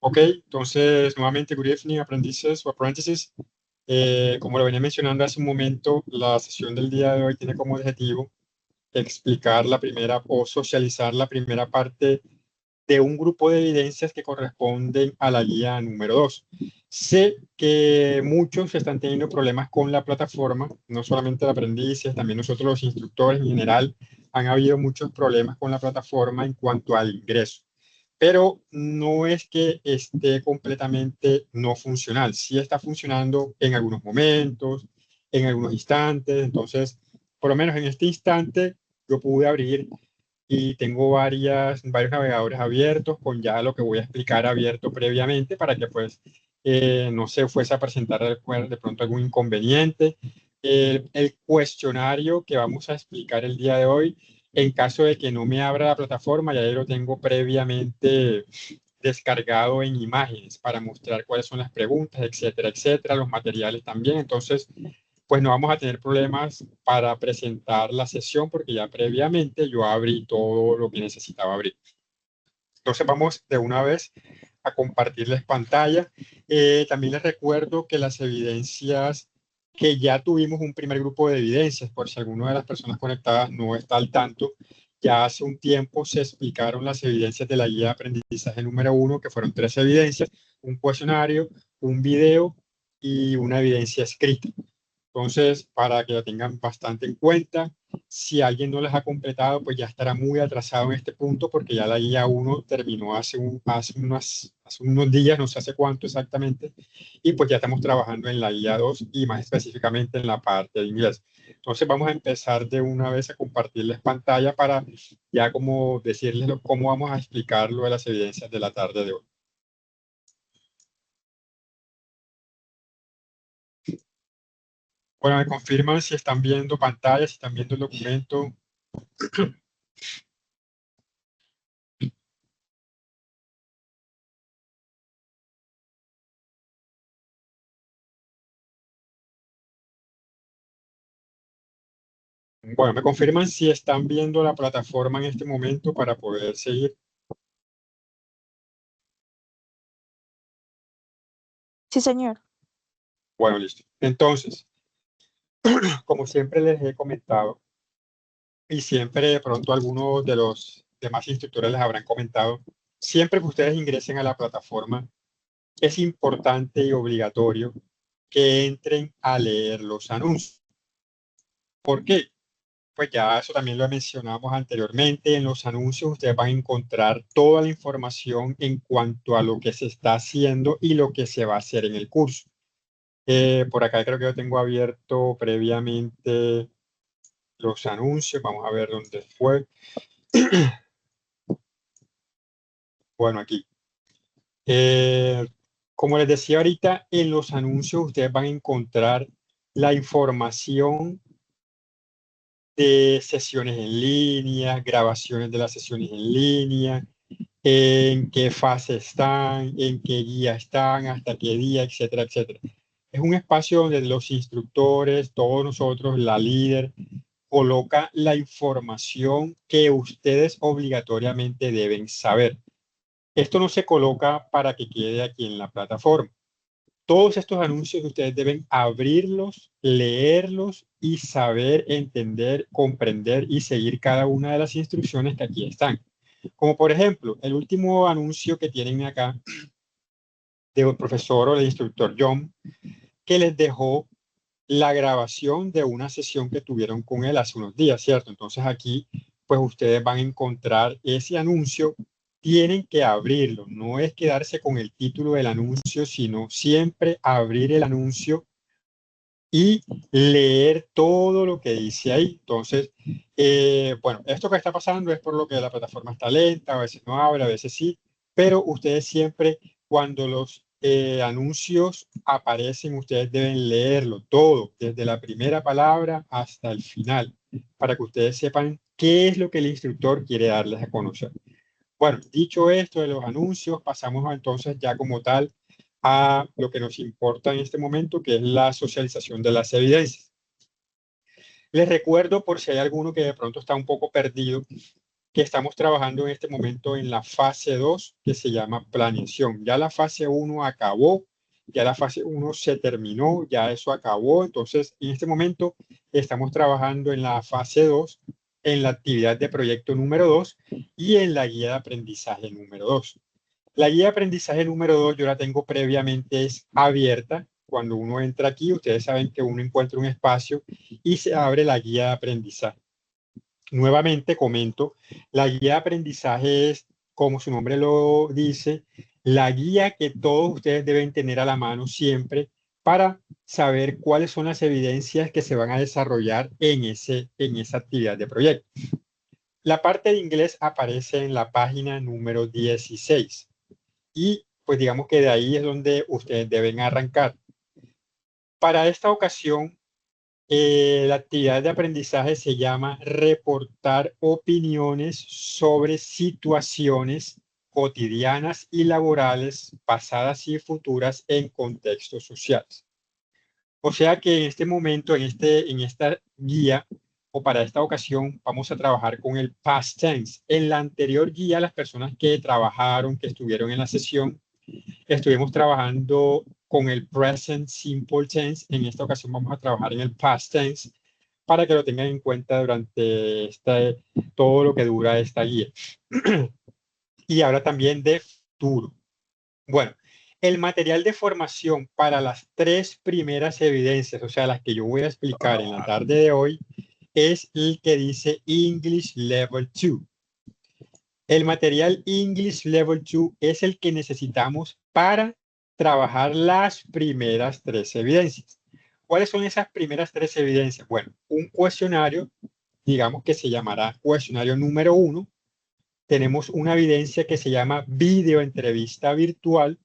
Ok, entonces nuevamente, good evening, aprendices o apprentices. Como lo venía mencionando hace un momento, la sesión del día de hoy tiene como objetivo explicar la primera o socializar la primera parte de un grupo de evidencias que corresponden a la guía número 2. Sé que muchos están teniendo problemas con la plataforma, no solamente los aprendices, también nosotros los instructores en general, han habido muchos problemas con la plataforma en cuanto al ingreso, pero no es que esté completamente no funcional. Sí está funcionando en algunos momentos, en algunos instantes. Entonces, por lo menos en este instante, yo pude abrir y tengo varios navegadores abiertos con ya lo que voy a explicar abierto previamente para que pues no se fuese a presentar de pronto algún inconveniente. El cuestionario que vamos a explicar el día de hoy, en caso de que no me abra la plataforma, ya lo tengo previamente descargado en imágenes para mostrar cuáles son las preguntas, etcétera, etcétera, los materiales también. Entonces, pues no vamos a tener problemas para presentar la sesión porque ya previamente yo abrí todo lo que necesitaba abrir. Entonces vamos de una vez a compartirles pantalla. También les recuerdo que las evidencias, que ya tuvimos un primer grupo de evidencias, por si alguna de las personas conectadas no está al tanto, ya hace un tiempo se explicaron las evidencias de la guía de aprendizaje número 1, que fueron 3 evidencias, un cuestionario, un video y una evidencia escrita. Entonces, para que lo tengan bastante en cuenta, si alguien no les ha completado, pues ya estará muy atrasado en este punto, porque ya la guía 1 terminó hace unos días, no sé hace cuánto exactamente, y pues ya estamos trabajando en la guía 2 y más específicamente en la parte de inglés. Entonces vamos a empezar de una vez a compartirles pantalla para ya como decirles cómo vamos a explicar lo de las evidencias de la tarde de hoy. Bueno, me confirman si están viendo pantalla, si están viendo el documento. Bueno, me confirman si están viendo la plataforma en este momento para poder seguir. Sí, señor. Bueno, listo. Entonces, como siempre les he comentado, y siempre de pronto algunos de los demás instructores les habrán comentado, siempre que ustedes ingresen a la plataforma, es importante y obligatorio que entren a leer los anuncios. ¿Por qué? Pues ya eso también lo mencionamos anteriormente. En los anuncios ustedes van a encontrar toda la información en cuanto a lo que se está haciendo y lo que se va a hacer en el curso. Por acá creo que yo tengo abierto previamente los anuncios. Vamos a ver dónde fue. Bueno, aquí. Eh, Como les decía ahorita, en los anuncios ustedes van a encontrar la información de sesiones en línea, grabaciones de las sesiones en línea, en qué fase están, en qué guía están, hasta qué día, etcétera, etcétera. Es un espacio donde los instructores, todos nosotros, la líder, coloca la información que ustedes obligatoriamente deben saber. Esto no se coloca para que quede aquí en la plataforma. Todos estos anuncios ustedes deben abrirlos, leerlos y saber entender, comprender y seguir cada una de las instrucciones que aquí están. Como por ejemplo, el último anuncio que tienen acá del profesor o del instructor John, que les dejó la grabación de una sesión que tuvieron con él hace unos días, ¿cierto? Entonces aquí, pues ustedes van a encontrar ese anuncio, tienen que abrirlo, no es quedarse con el título del anuncio, sino siempre abrir el anuncio y leer todo lo que dice ahí. Entonces, bueno, esto que está pasando es por lo que la plataforma está lenta, a veces no abre, a veces sí, pero ustedes siempre, cuando los anuncios aparecen, ustedes deben leerlo todo, desde la primera palabra hasta el final, para que ustedes sepan qué es lo que el instructor quiere darles a conocer. Bueno, dicho esto de los anuncios, pasamos entonces ya como tal a lo que nos importa en este momento, que es la socialización de las evidencias. Les recuerdo, por si hay alguno que de pronto está un poco perdido, que estamos trabajando en este momento en la fase 2, que se llama planeación. Ya la fase 1 acabó, ya la fase 1 se terminó, ya eso acabó. Entonces, en este momento estamos trabajando en la fase 2, en la actividad de proyecto número 2 y en la guía de aprendizaje número 2. La guía de aprendizaje número 2 yo la tengo previamente es abierta. Cuando uno entra aquí, ustedes saben que uno encuentra un espacio y se abre la guía de aprendizaje. Nuevamente comento, la guía de aprendizaje es, como su nombre lo dice, la guía que todos ustedes deben tener a la mano siempre para saber cuáles son las evidencias que se van a desarrollar en esa actividad de proyecto. La parte de inglés aparece en la página número 16 y pues digamos que de ahí es donde ustedes deben arrancar. Para esta ocasión, la actividad de aprendizaje se llama reportar opiniones sobre situaciones cotidianas y laborales pasadas y futuras en contextos sociales. O sea que en este momento, en esta guía o para esta ocasión, vamos a trabajar con el past tense. En la anterior guía, las personas que trabajaron, que estuvieron en la sesión, estuvimos trabajando con el present simple tense. En esta ocasión vamos a trabajar en el past tense para que lo tengan en cuenta durante todo lo que dura esta guía. Y ahora también de futuro. Bueno, el material de formación para las 3 primeras evidencias, o sea, las que yo voy a explicar en la tarde de hoy, es el que dice English Level 2. El material English Level 2 es el que necesitamos para trabajar las primeras 3 evidencias. ¿Cuáles son esas primeras 3 evidencias? Bueno, un cuestionario, digamos que se llamará cuestionario número 1. Tenemos una evidencia que se llama video entrevista virtual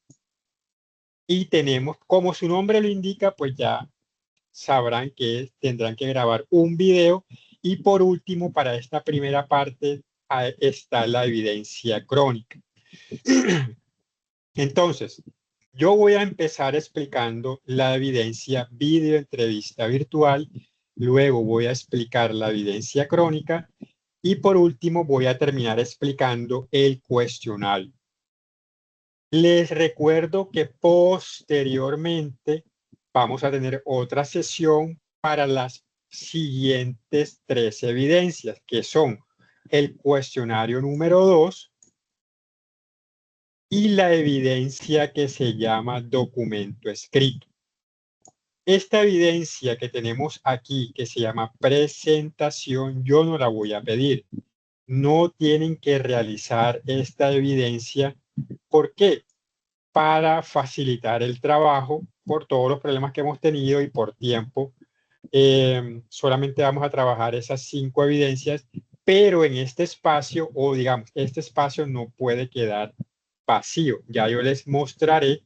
y tenemos, como su nombre lo indica, pues ya sabrán que tendrán que grabar un video. Y por último, para esta primera parte está la evidencia crónica. Entonces, yo voy a empezar explicando la evidencia video entrevista virtual, luego voy a explicar la evidencia crónica y por último voy a terminar explicando el cuestionario. Les recuerdo que posteriormente vamos a tener otra sesión para las siguientes 3 evidencias, que son el cuestionario número 2 y la evidencia que se llama documento escrito. Esta evidencia que tenemos aquí, que se llama presentación, yo no la voy a pedir. No tienen que realizar esta evidencia. ¿Por qué? Para facilitar el trabajo por todos los problemas que hemos tenido y por tiempo. Solamente vamos a trabajar esas 5 evidencias, pero en este espacio, o digamos, este espacio no puede quedar vacío. Ya yo les mostraré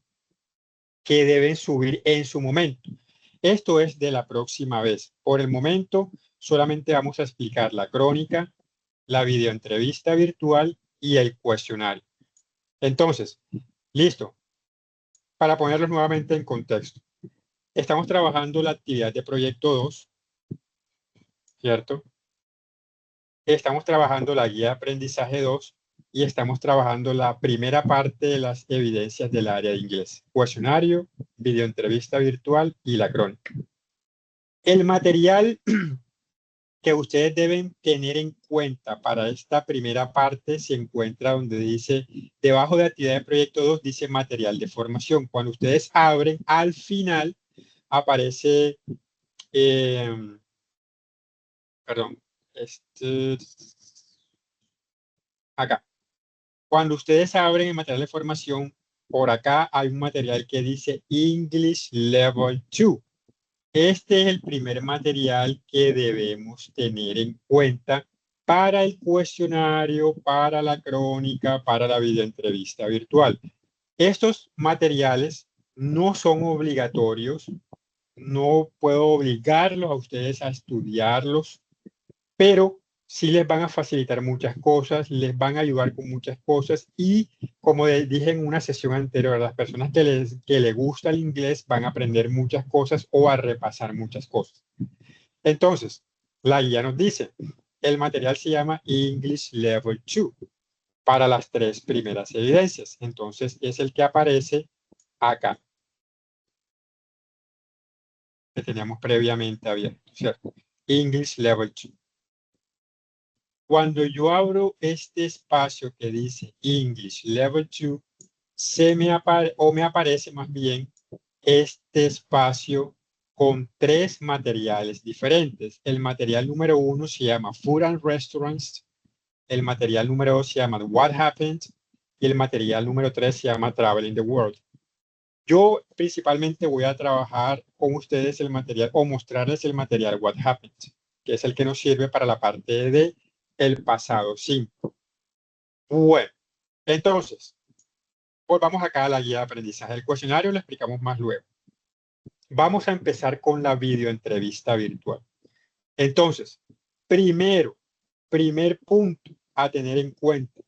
que deben subir en su momento. Esto es de la próxima vez. Por el momento, solamente vamos a explicar la crónica, la videoentrevista virtual y el cuestionario. Entonces, listo. Para ponerlos nuevamente en contexto. Estamos trabajando la actividad de proyecto 2, ¿cierto? Estamos trabajando la guía de aprendizaje 2 y estamos trabajando la primera parte de las evidencias del área de inglés. Cuestionario, videoentrevista virtual y la crónica. El material que ustedes deben tener en cuenta para esta primera parte se encuentra donde dice, debajo de actividad de proyecto 2 dice material de formación. Cuando ustedes abren, al final aparece, perdón, acá. Cuando ustedes abren el material de formación, por acá hay un material que dice English Level 2. Este es el primer material que debemos tener en cuenta para el cuestionario, para la crónica, para la videoentrevista virtual. Estos materiales no son obligatorios, no puedo obligarlos a ustedes a estudiarlos, pero sí les van a facilitar muchas cosas, les van a ayudar con muchas cosas y como dije en una sesión anterior, las personas que les gusta el inglés van a aprender muchas cosas o a repasar muchas cosas. Entonces, la guía nos dice, el material se llama English Level 2 para las 3 primeras evidencias. Entonces, es el que aparece acá, que teníamos previamente abierto, ¿cierto? English Level 2. Cuando yo abro este espacio que dice English Level 2, me aparece más bien este espacio con 3 materiales diferentes. El material número 1 se llama Food and Restaurants, el material número 2 se llama What Happened y el material número 3 se llama Traveling the World. Yo principalmente voy a trabajar con ustedes el material o mostrarles el material What Happened, que es el que nos sirve para la parte de el pasado simple. Bueno, entonces, volvamos acá a la guía de aprendizaje. El cuestionario lo explicamos más luego. Vamos a empezar con la videoentrevista virtual. Entonces, primer punto a tener en cuenta.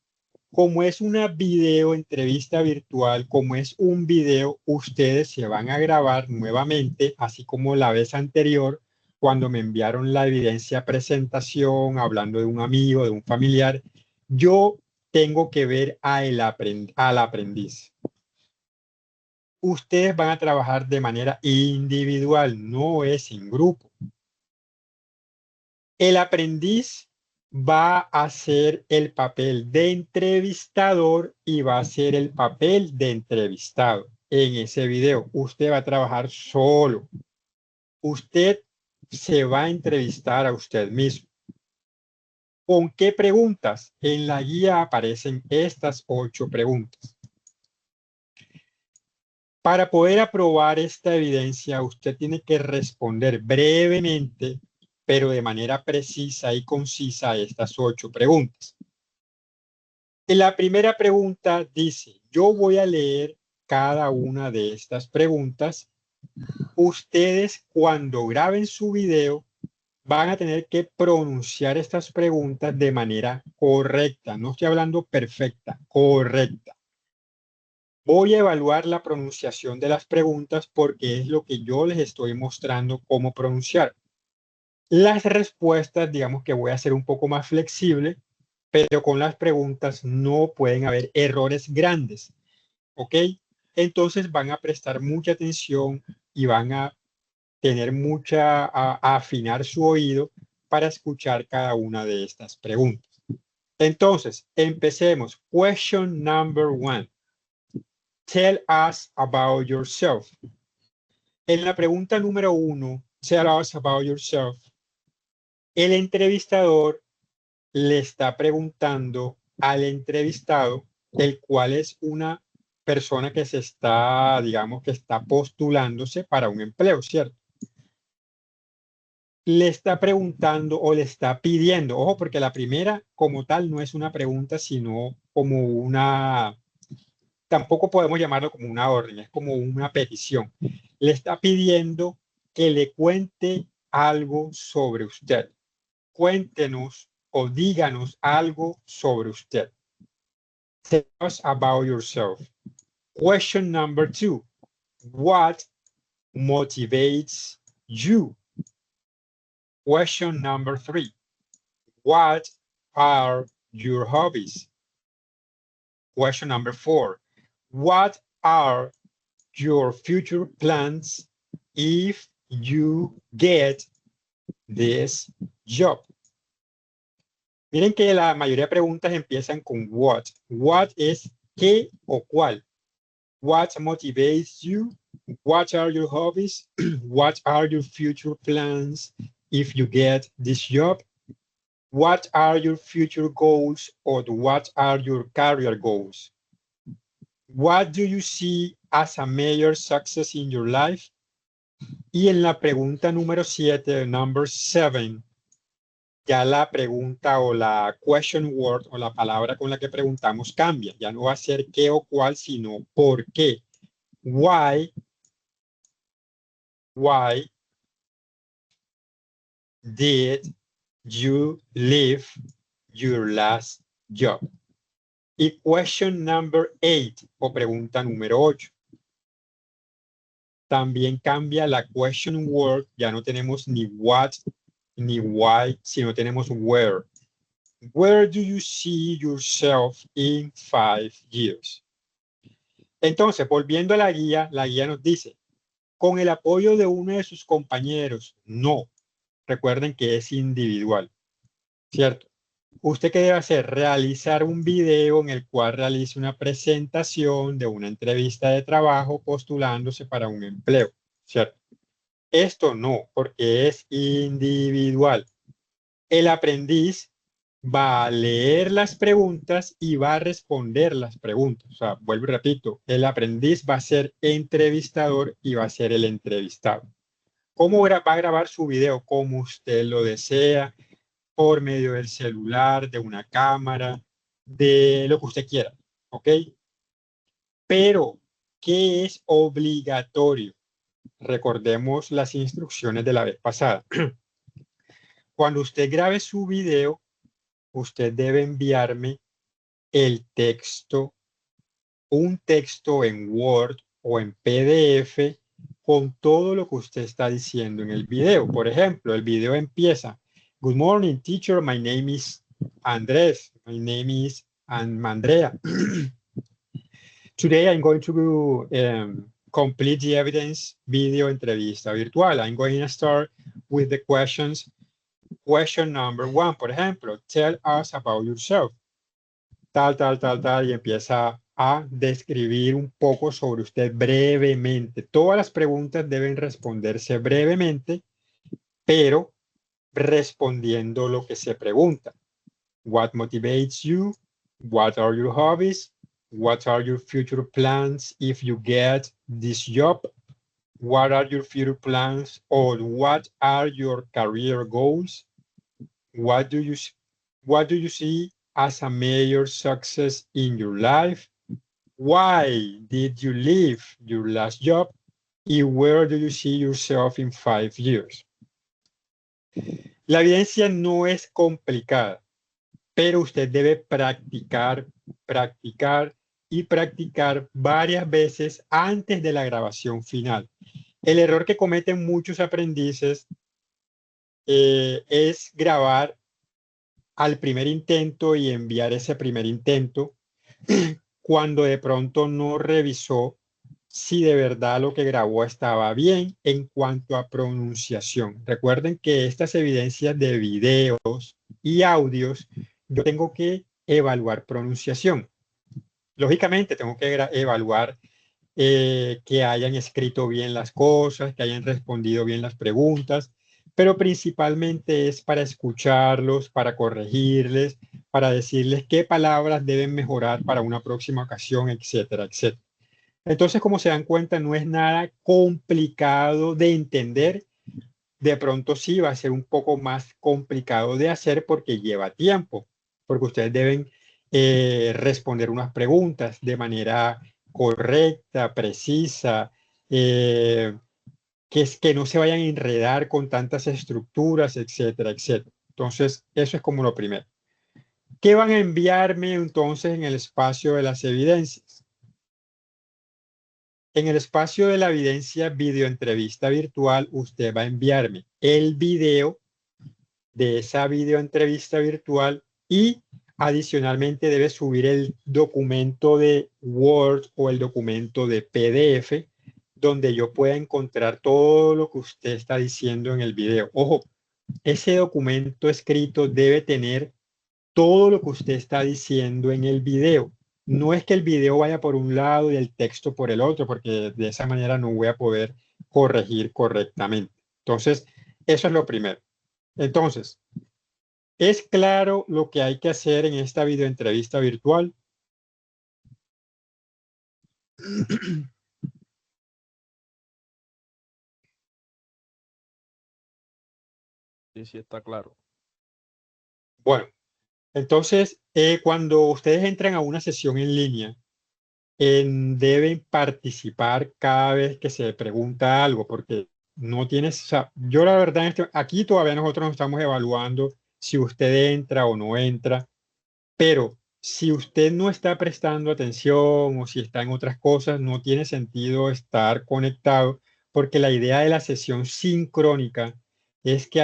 Como es una videoentrevista virtual, como es un video, ustedes se van a grabar nuevamente, así como la vez anterior, cuando me enviaron la evidencia presentación, hablando de un amigo, de un familiar. Yo tengo que ver al aprendiz. Ustedes van a trabajar de manera individual, no es en grupo. El aprendiz va a hacer el papel de entrevistador y va a hacer el papel de entrevistado. En ese video, usted va a trabajar solo. Usted se va a entrevistar a usted mismo. ¿Con qué preguntas? En la guía aparecen estas 8 preguntas. Para poder aprobar esta evidencia, usted tiene que responder brevemente, pero de manera precisa y concisa a estas 8 preguntas. La primera pregunta dice, yo voy a leer cada una de estas preguntas. Ustedes cuando graben su video van a tener que pronunciar estas preguntas de manera correcta. No estoy hablando perfecta, correcta. Voy a evaluar la pronunciación de las preguntas porque es lo que yo les estoy mostrando cómo pronunciar. Las respuestas, digamos que voy a ser un poco más flexible, pero con las preguntas no pueden haber errores grandes, ¿ok? Entonces van a prestar mucha atención y van a tener a afinar su oído para escuchar cada una de estas preguntas. Entonces, empecemos. Question number 1. Tell us about yourself. En la pregunta número 1, tell us about yourself, el entrevistador le está preguntando al entrevistado, el cual es una persona que se está, digamos, que está postulándose para un empleo, ¿cierto? Le está preguntando o le está pidiendo, ojo, porque la primera como tal no es una pregunta, sino como una, tampoco podemos llamarlo como una orden, es como una petición. Le está pidiendo que le cuente algo sobre usted. Cuéntenos o díganos algo sobre usted. Tell us about yourself. Question number 2. What motivates you? Question number 3. What are your hobbies? Question number 4. What are your future plans if you get this job? Miren que la mayoría de preguntas empiezan con what. What es qué o cuál. What motivates you? What are your hobbies? What are your future plans if you get this job? What are your future goals or what are your career goals? What do you see as a major success in your life? Y en la pregunta número 7, number 7, ya la pregunta o la question word o la palabra con la que preguntamos cambia. Ya no va a ser qué o cuál, sino por qué. Why did you leave your last job? Y question number 8 o pregunta número 8. También cambia la question word, ya no tenemos ni what ni why, sino tenemos where. Where do you see yourself in 5 years? Entonces, volviendo a la guía nos dice, con el apoyo de uno de sus compañeros, no. Recuerden que es individual, ¿cierto? ¿Usted qué debe hacer? Realizar un video en el cual realice una presentación de una entrevista de trabajo postulándose para un empleo, ¿cierto? Esto no, porque es individual. El aprendiz va a leer las preguntas y va a responder las preguntas. O sea, vuelvo y repito, el aprendiz va a ser entrevistador y va a ser el entrevistado. ¿Cómo va a grabar su video? Como usted lo desea, por medio del celular, de una cámara, de lo que usted quiera, ¿ok? Pero, ¿qué es obligatorio? Recordemos las instrucciones de la vez pasada. Cuando usted grabe su video, usted debe enviarme el texto, un texto en Word o en PDF con todo lo que usted está diciendo en el video. Por ejemplo, el video empieza: Good morning, teacher. My name is Andrés. My name is Andrea. Today I'm going to complete the evidence video entrevista virtual. I'm going to start with the questions. Question number 1, por ejemplo, tell us about yourself. Tal, y empieza a describir un poco sobre usted brevemente. Todas las preguntas deben responderse brevemente, pero respondiendo lo que se pregunta. What motivates you? What are your hobbies? What are your future plans if you get this job? What are your future plans, or what are your career goals? What do you see as a major success in your life? Why did you leave your last job? Y where do you see yourself in 5 years? La evidencia no es complicada, pero usted debe practicar y practicar varias veces antes de la grabación final. El error que cometen muchos aprendices es grabar al primer intento y enviar ese primer intento cuando de pronto no revisó si de verdad lo que grabó estaba bien en cuanto a pronunciación. Recuerden que estas evidencias de videos y audios, yo tengo que evaluar pronunciación. Lógicamente tengo que evaluar que hayan escrito bien las cosas, que hayan respondido bien las preguntas, pero principalmente es para escucharlos, para corregirles, para decirles qué palabras deben mejorar para una próxima ocasión, etcétera, etcétera. Entonces, como se dan cuenta, no es nada complicado de entender. De pronto sí va a ser un poco más complicado de hacer porque lleva tiempo, porque ustedes deben responder unas preguntas de manera correcta, precisa, que no se vayan a enredar con tantas estructuras, etcétera, etcétera. Entonces, eso es como lo primero. ¿Qué van a enviarme entonces en el espacio de las evidencias? En el espacio de la evidencia videoentrevista virtual, usted va a enviarme el video de esa videoentrevista virtual y adicionalmente debe subir el documento de Word o el documento de PDF donde yo pueda encontrar todo lo que usted está diciendo en el video. Ojo, ese documento escrito debe tener todo lo que usted está diciendo en el video. No es que el video vaya por un lado y el texto por el otro, porque de esa manera no voy a poder corregir correctamente. Entonces, eso es lo primero. Entonces, ¿es claro lo que hay que hacer en esta videoentrevista virtual? Sí, está claro. Bueno, entonces, cuando ustedes entran a una sesión en línea, deben participar cada vez que se pregunta algo, porque no tienes, o sea, yo la verdad, aquí todavía nosotros estamos evaluando si usted entra o no entra, pero si usted no está prestando atención o si está en otras cosas, no tiene sentido estar conectado, porque la idea de la sesión sincrónica es que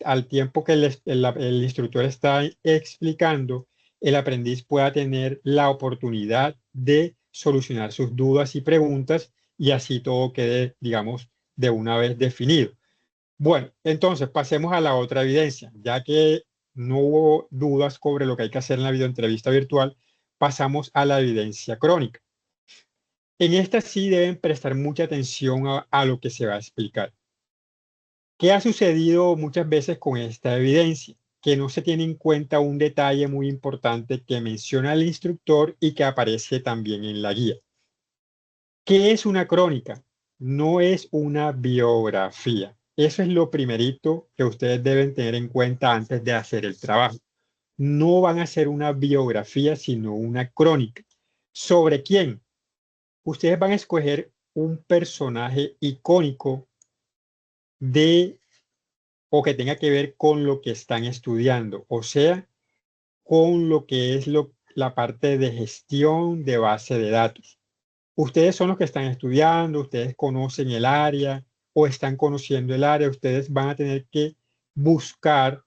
al tiempo que el instructor está explicando, el aprendiz pueda tener la oportunidad de solucionar sus dudas y preguntas y así todo quede, digamos, de una vez definido. Bueno, entonces pasemos a la otra evidencia. Ya que no hubo dudas sobre lo que hay que hacer en la videoentrevista virtual, pasamos a la evidencia crónica. En esta sí deben prestar mucha atención a lo que se va a explicar. ¿Qué ha sucedido muchas veces con esta evidencia? Que no se tiene en cuenta un detalle muy importante que menciona el instructor y que aparece también en la guía. ¿Qué es una crónica? No es una biografía. Eso es lo primerito que ustedes deben tener en cuenta antes de hacer el trabajo. No van a hacer una biografía, sino una crónica. ¿Sobre quién? Ustedes van a escoger un personaje icónico de o que tenga que ver con lo que están estudiando, o sea, con lo que es la parte de gestión de base de datos. Ustedes son los que están estudiando, ustedes conocen el área o están conociendo el área, ustedes van a tener que buscar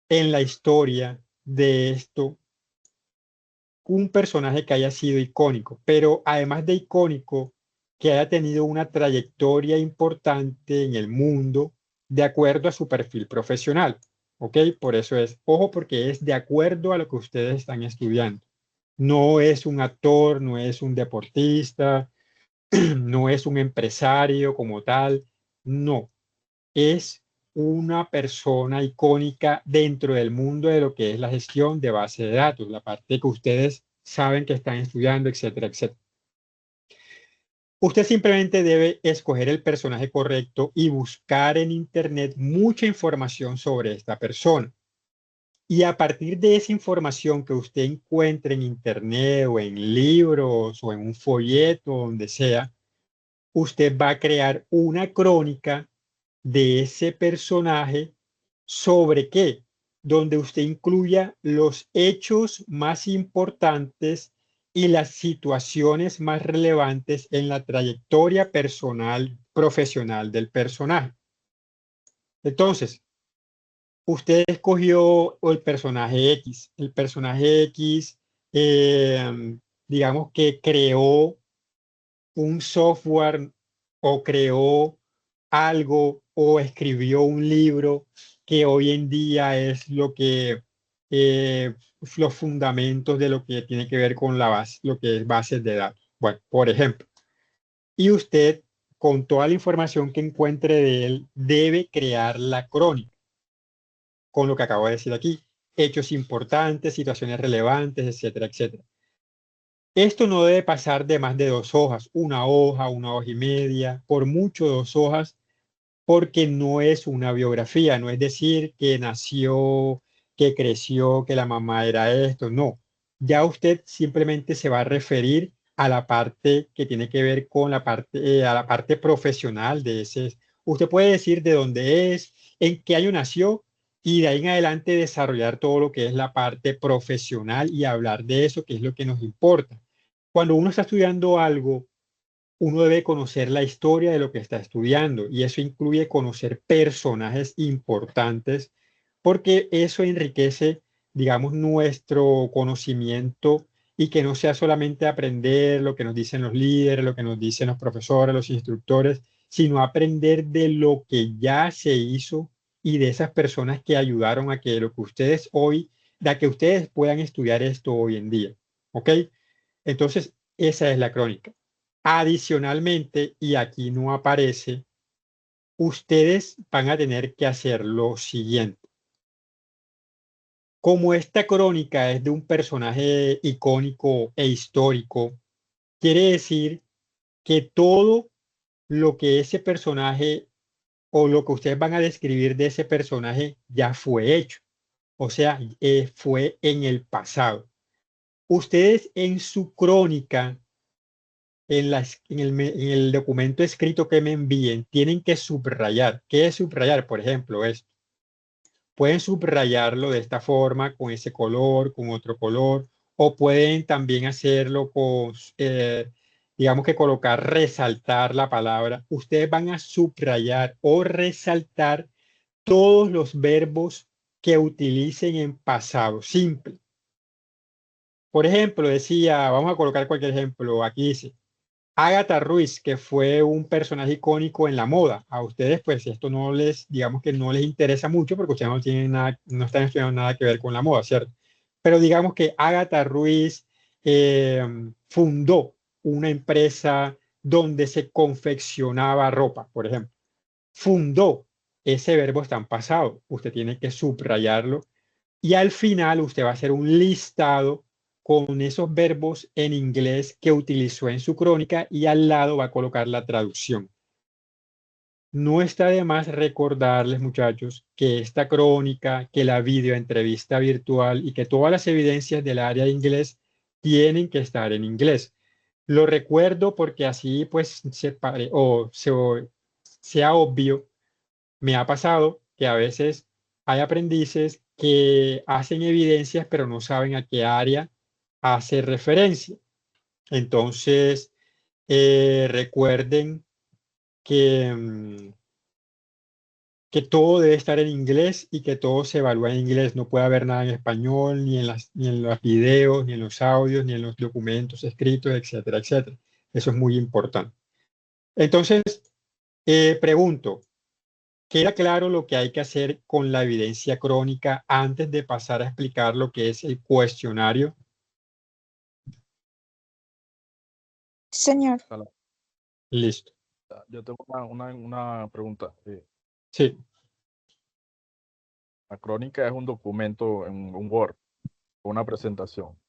en la historia de esto un personaje que haya sido icónico, pero además de icónico, que haya tenido una trayectoria importante en el mundo de acuerdo a su perfil profesional. ¿Ok? Por eso es, ojo, porque es de acuerdo a lo que ustedes están estudiando. No es un actor, no es un deportista, no es un empresario como tal, no, es una persona icónica dentro del mundo de lo que es la gestión de base de datos, la parte que ustedes saben que están estudiando, etcétera, etcétera. Usted simplemente debe escoger el personaje correcto y buscar en Internet mucha información sobre esta persona. Y a partir de esa información que usted encuentre en Internet o en libros o en un folleto, donde sea, usted va a crear una crónica de ese personaje. ¿Sobre qué? Donde usted incluya los hechos más importantes y las situaciones más relevantes en la trayectoria personal, profesional del personaje. Entonces, usted escogió el personaje X. El personaje X, digamos que creó un software o creó algo o escribió un libro que hoy en día es lo que los fundamentos de lo que tiene que ver con la base, lo que es bases de datos. Bueno, por ejemplo, y usted con toda la información que encuentre de él debe crear la crónica con lo que acabo de decir aquí, hechos importantes, situaciones relevantes, etcétera, etcétera. Esto no debe pasar de más de 2 hojas, una hoja y media, por mucho 2 hojas, porque no es una biografía, no es decir que nació, que creció, que la mamá era esto, no. Ya usted simplemente se va a referir a la parte que tiene que ver con la parte, a la parte profesional de ese. Usted puede decir de dónde es, en qué año nació y de ahí en adelante desarrollar todo lo que es la parte profesional y hablar de eso, que es lo que nos importa. Cuando uno está estudiando algo, uno debe conocer la historia de lo que está estudiando y eso incluye conocer personajes importantes porque eso enriquece, digamos, nuestro conocimiento y que no sea solamente aprender lo que nos dicen los líderes, lo que nos dicen los profesores, los instructores, sino aprender de lo que ya se hizo y de esas personas que ayudaron a que lo que ustedes hoy, de que ustedes puedan estudiar esto hoy en día. ¿Ok? Entonces, esa es la crónica. Adicionalmente, y aquí no aparece, ustedes van a tener que hacer lo siguiente. Como esta crónica es de un personaje icónico e histórico, quiere decir que todo lo que ese personaje o lo que ustedes van a describir de ese personaje ya fue hecho. O sea, fue en el pasado. Ustedes en su crónica en el documento escrito que me envíen, tienen que subrayar. ¿Qué es subrayar? Por ejemplo, esto. Pueden subrayarlo de esta forma, con ese color, con otro color, o pueden también hacerlo con, digamos que colocar, resaltar la palabra. Ustedes van a subrayar o resaltar todos los verbos que utilicen en pasado simple. Por ejemplo, decía, vamos a colocar cualquier ejemplo, aquí dice, Agatha Ruiz, que fue un personaje icónico en la moda. A ustedes, pues, esto no les, digamos que no les interesa mucho porque ustedes no tienen nada, no están estudiando nada que ver con la moda, ¿cierto? Pero digamos que Agatha Ruiz fundó una empresa donde se confeccionaba ropa, por ejemplo. Fundó, ese verbo está en pasado. Usted tiene que subrayarlo y al final usted va a hacer un listado con esos verbos en inglés que utilizó en su crónica y al lado va a colocar la traducción. No está de más recordarles, muchachos, que esta crónica, que la videoentrevista virtual y que todas las evidencias del área de inglés tienen que estar en inglés. Lo recuerdo porque así pues sea obvio, me ha pasado que a veces hay aprendices que hacen evidencias pero no saben a qué área hace referencia. Entonces, recuerden que, que todo debe estar en inglés y que todo se evalúa en inglés. No puede haber nada en español, ni en los videos, ni en los audios, ni en los documentos escritos, etcétera, etcétera. Eso es muy importante. Entonces, pregunto, ¿queda claro lo que hay que hacer con la evidencia crónica antes de pasar a explicar lo que es el cuestionario? Sí, señor. Ojalá. Listo. Yo tengo una pregunta. Sí, La crónica es un documento en un Word, una presentación.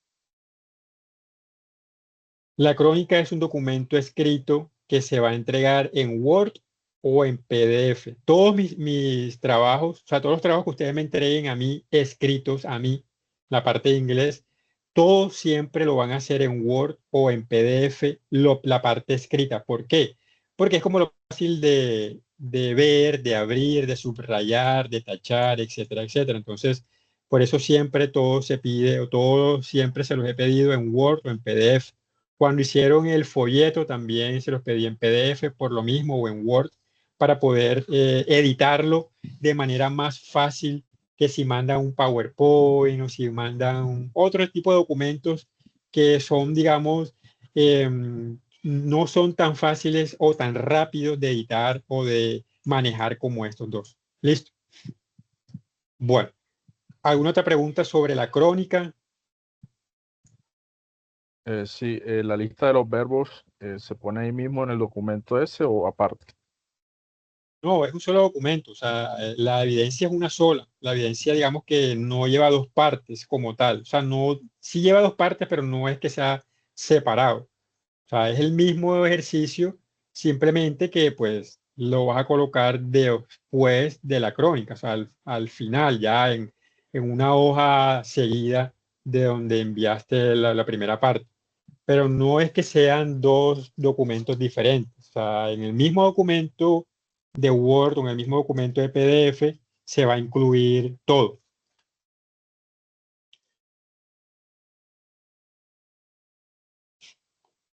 la crónica es un documento escrito que se va a entregar en Word o en PDF. Todos mis trabajos, o sea, todos los trabajos que ustedes me entreguen a mí, escritos a mí, la parte de inglés, todos siempre lo van a hacer en Word o en PDF, la parte escrita. ¿Por qué? Porque es como lo fácil de ver, de abrir, de subrayar, de tachar, etcétera, etcétera. Entonces, por eso siempre todo se pide, o todo siempre se los he pedido en Word o en PDF. Cuando hicieron el folleto también se los pedí en PDF por lo mismo o en Word para poder editarlo de manera más fácil que si mandan un PowerPoint o si mandan otro tipo de documentos que son, digamos, no son tan fáciles o tan rápidos de editar o de manejar como estos dos. ¿Listo? Bueno, ¿alguna otra pregunta sobre la crónica? Sí, la lista de los verbos se pone ahí mismo en el documento ese o aparte. No, es un solo documento, o sea, la evidencia es una sola. La evidencia, digamos que no lleva dos partes como tal. O sea, no, sí lleva dos partes, pero no es que sea separado. O sea, es el mismo ejercicio, simplemente que pues lo vas a colocar después de la crónica, o sea, al final, ya en una hoja seguida de donde enviaste la primera parte. Pero no es que sean dos documentos diferentes. O sea, en el mismo documento de Word o en el mismo documento de PDF se va a incluir todo.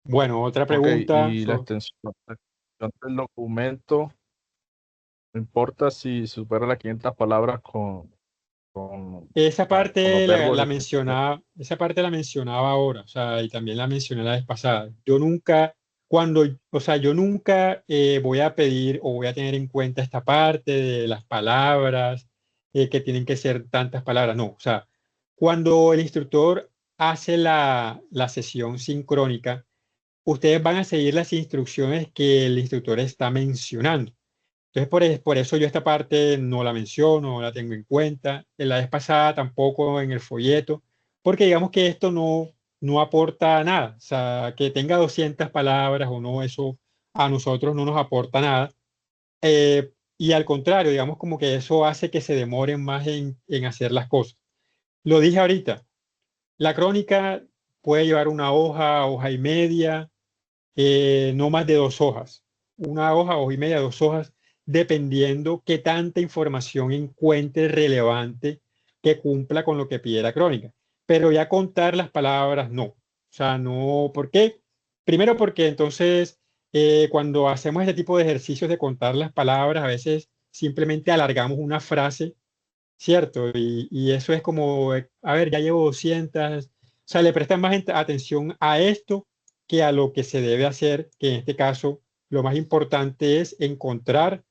Bueno, otra Ok, pregunta. y la extensión del documento, no importa si supera las 500 palabras Esa con los parte verbos. esa parte la mencionaba ahora, o sea, y también la mencioné la vez pasada. O sea, yo nunca voy a pedir o voy a tener en cuenta esta parte de las palabras, que tienen que ser tantas palabras. No, o sea, cuando el instructor hace la sesión sincrónica, ustedes van a seguir las instrucciones que el instructor está mencionando. Entonces, por eso yo esta parte no la menciono, no la tengo en cuenta. En la vez pasada tampoco en el folleto, porque digamos que esto no aporta nada. O sea, que tenga 200 palabras o no, eso a nosotros no nos aporta nada. Y al contrario, digamos como que eso hace que se demoren más en hacer las cosas. Lo dije ahorita, la crónica puede llevar una hoja, hoja y media, no más de 2 hojas. Una hoja, hoja y media, 2 hojas, dependiendo qué tanta información encuentre relevante que cumpla con lo que pide la crónica. Pero ya contar las palabras, no. O sea, no. ¿Por qué? Primero porque entonces cuando hacemos este tipo de ejercicios de contar las palabras, a veces simplemente alargamos una frase, ¿cierto? Y eso es como, a ver, ya llevo 200, o sea, le prestan más atención a esto que a lo que se debe hacer, que en este caso lo más importante es encontrar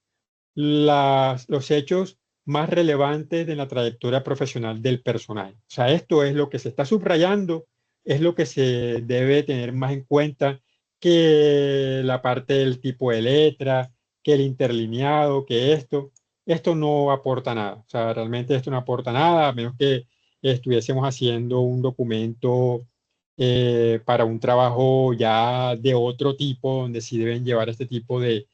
los hechos más relevantes de la trayectoria profesional del personaje. O sea, esto es lo que se está subrayando, es lo que se debe tener más en cuenta que la parte del tipo de letra, que el interlineado, que esto no aporta nada. O sea, realmente esto no aporta nada, a menos que estuviésemos haciendo un documento para un trabajo ya de otro tipo, donde sí deben llevar este tipo de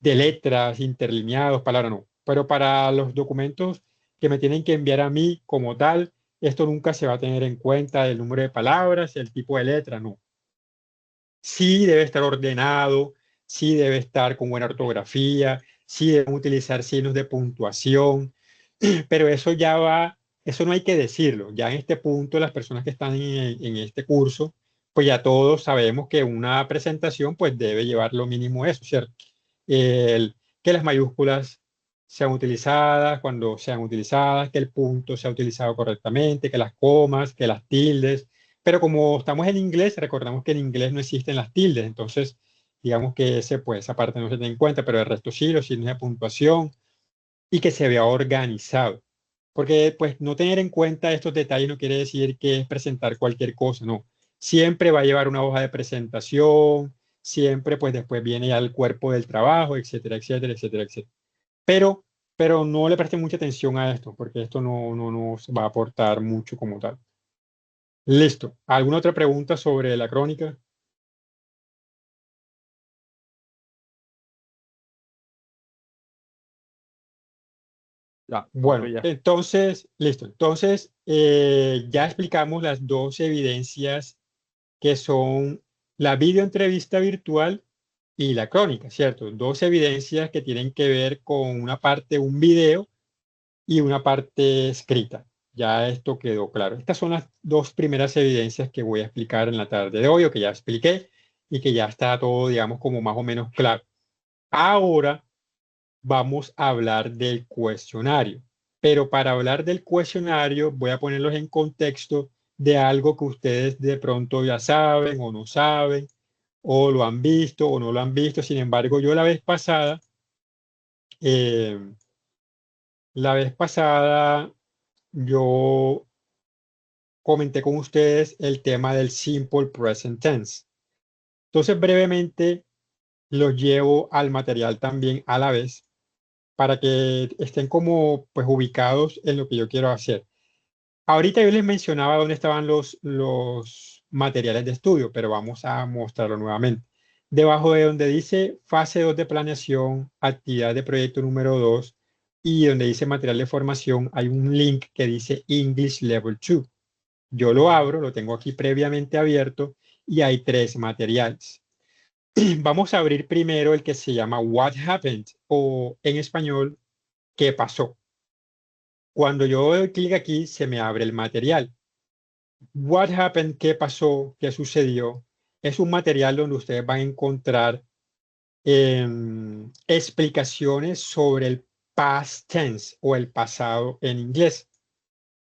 de letras, interlineados, palabras, no. Pero para los documentos que me tienen que enviar a mí como tal, esto nunca se va a tener en cuenta el número de palabras, el tipo de letra, no. Sí debe estar ordenado, sí debe estar con buena ortografía, sí deben utilizar signos de puntuación, pero eso ya va, eso no hay que decirlo. Ya en este punto, las personas que están en este curso, pues ya todos sabemos que una presentación pues debe llevar lo mínimo eso, ¿cierto? Que las mayúsculas sean utilizadas cuando sean utilizadas, que el punto sea utilizado correctamente, que las comas, que las tildes. Pero como estamos en inglés, recordamos que en inglés no existen las tildes, entonces digamos que esa parte no se tiene en cuenta, pero el resto sí, los signos de puntuación y que se vea organizado. Porque pues no tener en cuenta estos detalles no quiere decir que es presentar cualquier cosa, no. Siempre va a llevar una hoja de presentación, siempre pues después viene ya el cuerpo del trabajo, etcétera, etcétera, etcétera, etcétera. Pero, pero no le presten mucha atención a esto, porque esto no nos va a aportar mucho como tal. Listo. ¿Alguna otra pregunta sobre la crónica? Ya, ok, Bueno, ya. entonces, listo. Entonces, ya explicamos las dos evidencias que son la videoentrevista virtual y la crónica, ¿cierto? Dos evidencias que tienen que ver con una parte, un video y una parte escrita. Ya esto quedó claro. Estas son las dos primeras evidencias que voy a explicar en la tarde de hoy o que ya expliqué y que ya está todo, digamos, como más o menos claro. Ahora vamos a hablar del cuestionario. Pero para hablar del cuestionario voy a ponerlos en contexto de algo que ustedes de pronto ya saben o no saben, o lo han visto o no lo han visto. Sin embargo, yo eh, la vez pasada, yo comenté con ustedes el tema del simple present tense. Entonces, brevemente los llevo al material también a la vez para que estén como pues ubicados en lo que yo quiero hacer. Ahorita yo les mencionaba dónde estaban los materiales de estudio, pero vamos a mostrarlo nuevamente. Debajo de donde dice fase 2 de planeación, actividad de proyecto número 2 y donde dice material de formación, hay un link que dice English Level 2. Yo lo abro, lo tengo aquí previamente abierto y hay 3 materiales. Vamos a abrir primero el que se llama What Happened o en español, ¿qué pasó? Cuando yo doy clic aquí, se me abre el material. What happened, qué pasó, qué sucedió, es un material donde ustedes van a encontrar explicaciones sobre el past tense o el pasado en inglés.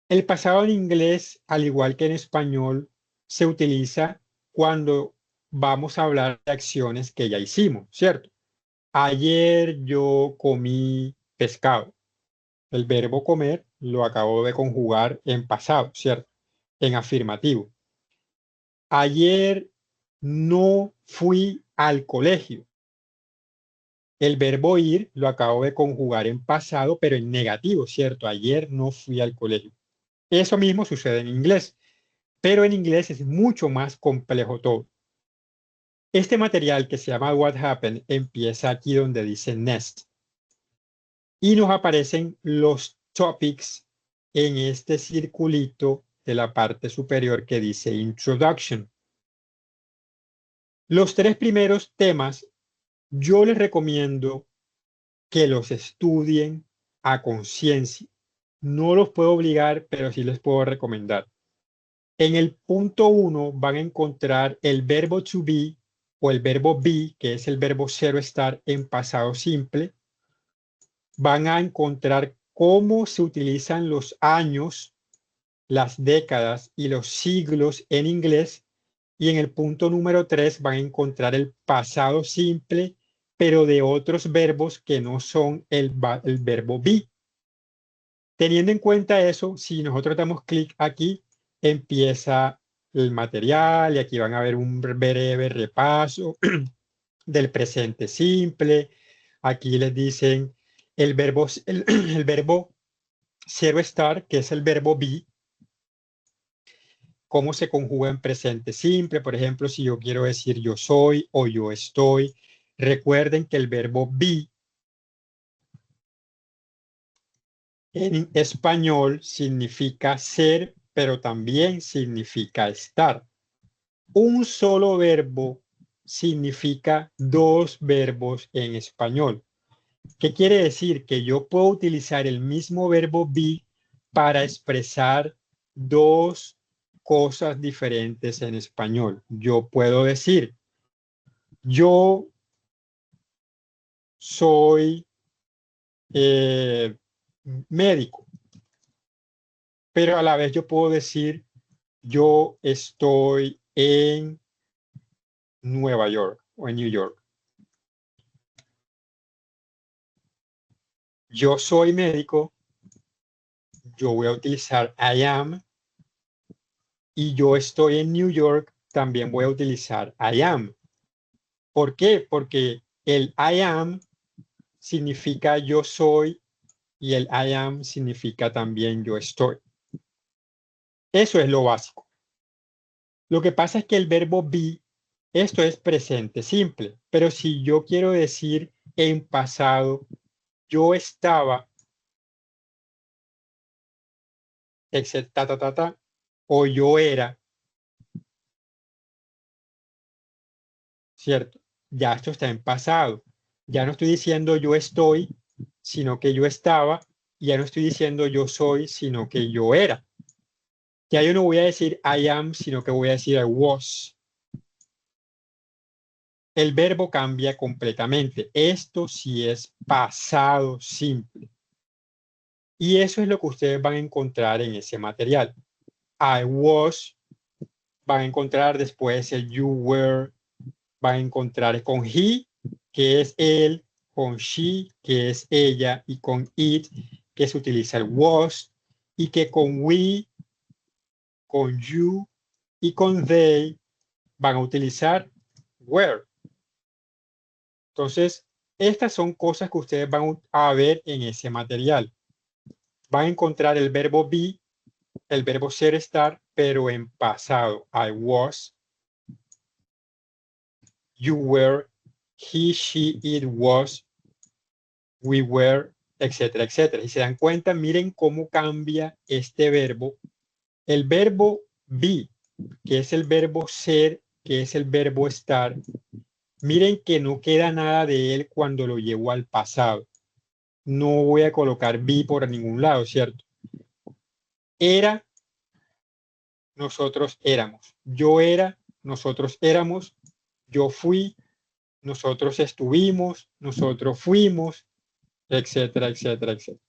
El pasado en inglés, al igual que en español, se utiliza cuando vamos a hablar de acciones que ya hicimos, ¿cierto? Ayer yo comí pescado. El verbo comer lo acabo de conjugar en pasado, ¿cierto? En afirmativo. Ayer no fui al colegio. El verbo ir lo acabo de conjugar en pasado, pero en negativo, ¿cierto? Ayer no fui al colegio. Eso mismo sucede en inglés, pero en inglés es mucho más complejo todo. Este material que se llama What Happened empieza aquí donde dice Nest y nos aparecen los topics en este circulito de la parte superior que dice Introduction. Los 3 primeros temas yo les recomiendo que los estudien a conciencia. No los puedo obligar, pero sí les puedo recomendar. En el punto 1 van a encontrar el verbo to be o el verbo be, que es el verbo ser o estar en pasado simple, van a encontrar cómo se utilizan los años, las décadas y los siglos en inglés. Y en el punto número 3 van a encontrar el pasado simple, pero de otros verbos que no son el verbo be. Teniendo en cuenta eso, si nosotros damos clic aquí, empieza el material y aquí van a ver un breve repaso del presente simple. Aquí les dicen el verbo, el verbo ser o estar, que es el verbo be, cómo se conjuga en presente simple. Por ejemplo, si yo quiero decir yo soy o yo estoy, recuerden que el verbo be en español significa ser, pero también significa estar. Un solo verbo significa dos verbos en español. ¿Qué quiere decir? Que yo puedo utilizar el mismo verbo be para expresar dos cosas diferentes en español. Yo puedo decir, yo soy médico, pero a la vez yo puedo decir, yo estoy en Nueva York o en New York. Yo soy médico, yo voy a utilizar I am, y yo estoy en New York, también voy a utilizar I am. ¿Por qué? Porque el I am significa yo soy y el I am significa también yo estoy. Eso es lo básico. Lo que pasa es que el verbo be, esto es presente simple, pero si yo quiero decir en pasado, yo estaba, etcétera, o yo era, ¿cierto? Ya esto está en pasado. Ya no estoy diciendo yo estoy, sino que yo estaba. Y ya no estoy diciendo yo soy, sino que yo era. Ya yo no voy a decir I am, sino que voy a decir I was. El verbo cambia completamente. Esto sí es pasado simple. Y eso es lo que ustedes van a encontrar en ese material. I was, van a encontrar después el you were, van a encontrar con he, que es él, con she, que es ella, y con it, que se utiliza el was, y que con we, con you y con they van a utilizar were. Entonces, estas son cosas que ustedes van a ver en ese material. Van a encontrar el verbo be, el verbo ser, estar, pero en pasado. I was, you were, he, she, it was, we were, etcétera, etcétera. Y se dan cuenta, miren cómo cambia este verbo. El verbo be, que es el verbo ser, que es el verbo estar, miren que no queda nada de él cuando lo llevo al pasado. No voy a colocar be por ningún lado, ¿cierto? Era, nosotros éramos. Yo era, nosotros éramos. Yo fui, nosotros estuvimos, nosotros fuimos, etcétera, etcétera, etcétera.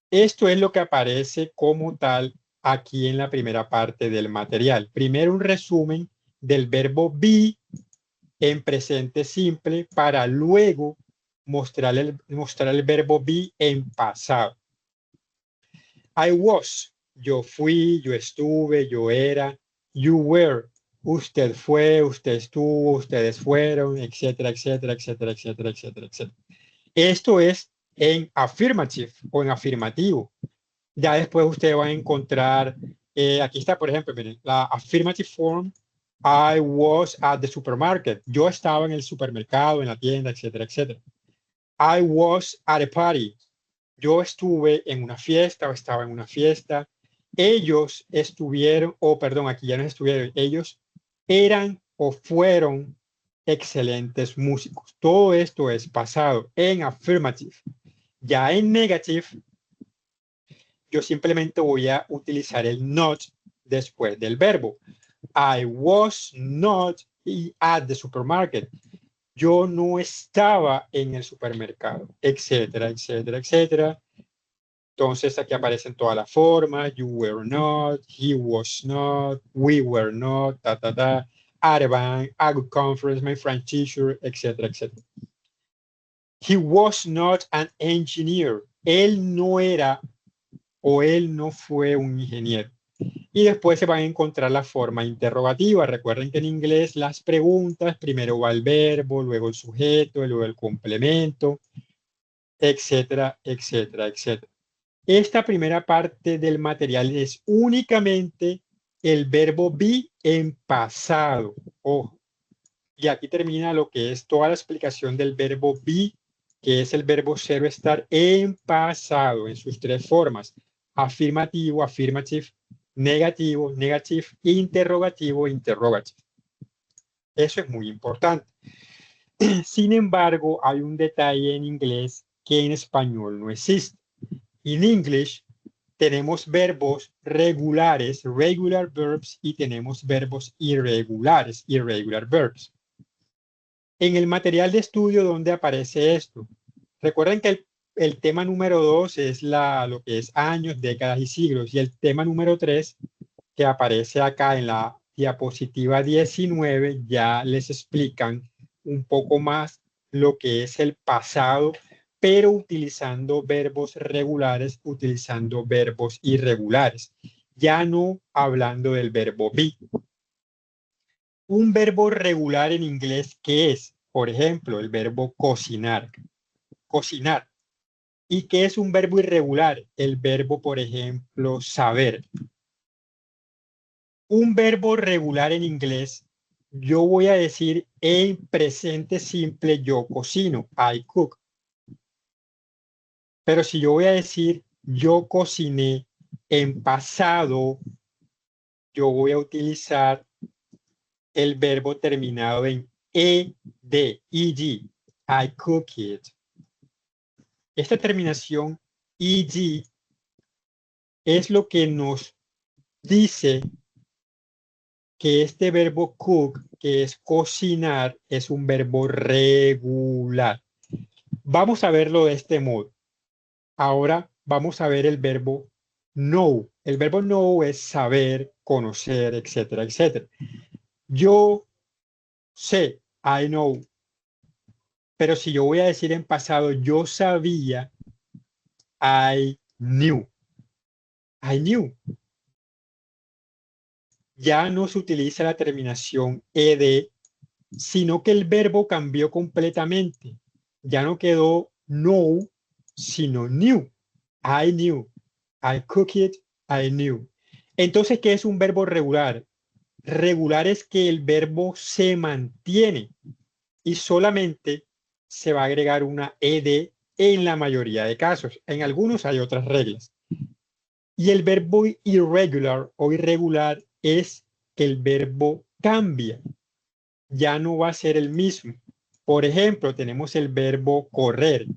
Esto es lo que aparece como tal aquí en la primera parte del material. Primero un resumen del verbo be en presente simple para luego mostrar el verbo be en pasado. I was, yo fui, yo estuve, yo era. You were, usted fue, usted estuvo, ustedes fueron, etcétera, etcétera, etcétera, etcétera, etcétera, etcétera. Esto es en affirmative o en afirmativo. Ya después ustedes van a encontrar, aquí está, por ejemplo, miren, la affirmative form. I was at the supermarket. Yo estaba en el supermercado, en la tienda, etcétera, etcétera. I was at a party. Yo estuve en una fiesta o estaba en una fiesta. Ellos estuvieron, perdón, aquí ya no estuvieron, ellos eran o fueron excelentes músicos. Todo esto es pasado en affirmative. Ya en negative, yo simplemente voy a utilizar el not después del verbo. I was not at the supermarket. Yo no estaba en el supermercado, etcétera, etcétera, etcétera. Entonces aquí aparecen todas las formas. You were not, he was not, we were not, ta, ta, ta. At a bank, a good conference, my French teacher, etcétera, etcétera. He was not an engineer. Él no era o él no fue un ingeniero. Y después se van a encontrar la forma interrogativa. Recuerden que en inglés las preguntas, primero va el verbo, luego el sujeto, luego el complemento, etcétera, etcétera, etcétera. Esta primera parte del material es únicamente el verbo be en pasado. Ojo. Y aquí termina lo que es toda la explicación del verbo be, que es el verbo ser o estar en pasado, en sus tres formas: afirmativo, affirmative, negativo, negative, interrogativo, interrogative. Eso es muy importante. Sin embargo, hay un detalle en inglés que en español no existe. In English tenemos verbos regulares, regular verbs, y tenemos verbos irregulares, irregular verbs. En el material de estudio, ¿dónde aparece esto? Recuerden que el tema número 2 es lo que es años, décadas y siglos, y el tema número 3, que aparece acá en la diapositiva 19, ya les explican un poco más lo que es el pasado, pero utilizando verbos regulares, utilizando verbos irregulares, ya no hablando del verbo be. Un verbo regular en inglés, ¿qué es? Por ejemplo, el verbo cocinar. Cocinar. ¿Y qué es un verbo irregular? El verbo, por ejemplo, saber. Un verbo regular en inglés, yo voy a decir en presente simple, yo cocino, I cook. Pero si yo voy a decir yo cociné en pasado, yo voy a utilizar el verbo terminado en ed, ed, I cook it. Esta terminación ed es lo que nos dice que este verbo cook, que es cocinar, es un verbo regular. Vamos a verlo de este modo. Ahora vamos a ver el verbo know. El verbo know es saber, conocer, etcétera, etcétera. Yo sé, I know. Pero si yo voy a decir en pasado, yo sabía, I knew. I knew. Ya no se utiliza la terminación ed, sino que el verbo cambió completamente. Ya no quedó know, sino knew. I knew. I cook it, I knew. Entonces, ¿qué es un verbo regular? Regular es que el verbo se mantiene y solamente se va a agregar una ed en la mayoría de casos. En algunos hay otras reglas. Y el verbo irregular o irregular es que el verbo cambia. Ya no va a ser el mismo. Por ejemplo, tenemos el verbo correr.